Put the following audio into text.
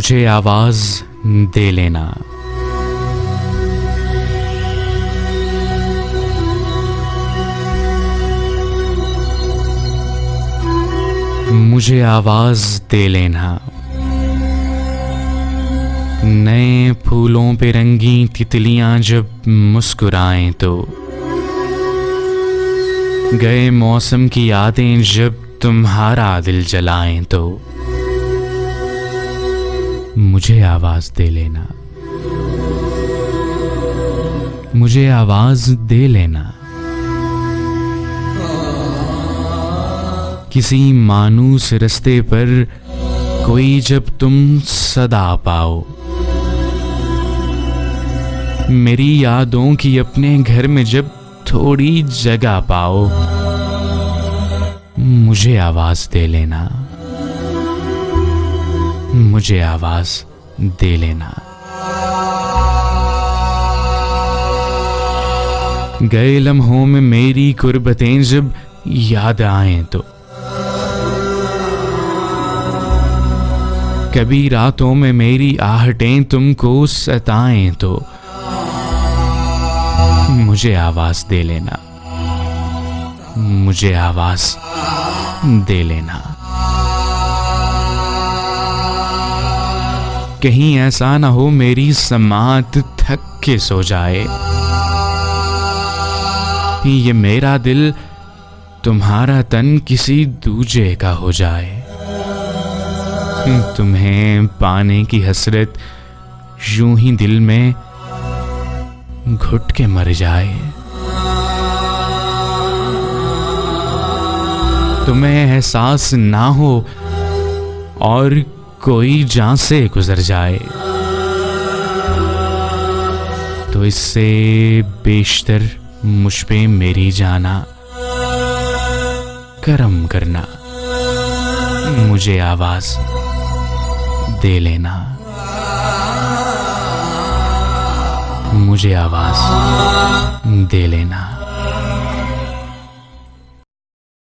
मुझे आवाज दे लेना। मुझे आवाज दे लेना। नए फूलों पे रंगी तितलियां जब मुस्कुराएं तो, गए मौसम की यादें जब तुम्हारा दिल जलाएं तो, मुझे आवाज दे लेना। मुझे आवाज दे लेना। किसी मानूस रास्ते पर कोई जब तुम सदा पाओ, मेरी यादों की अपने घर में जब थोड़ी जगह पाओ, मुझे आवाज दे लेना। मुझे आवाज दे लेना। गए लम्हों में मेरी कुर्बतें जब याद आएं तो, कभी रातों में मेरी आहटें तुमको सताएं तो, मुझे आवाज दे लेना। मुझे आवाज दे लेना। कहीं ऐसा ना हो मेरी समात थक के सो जाए, ये मेरा दिल तुम्हारा तन किसी दूजे का हो जाए। तुम्हें पाने की हसरत यूं ही दिल में घुट के मर जाए। तुम्हें एहसास ना हो और कोई जान से गुजर जाए, तो इससे बेशतर मुझ पे मेरी जाना करम करना। मुझे आवाज दे लेना। मुझे आवाज दे लेना।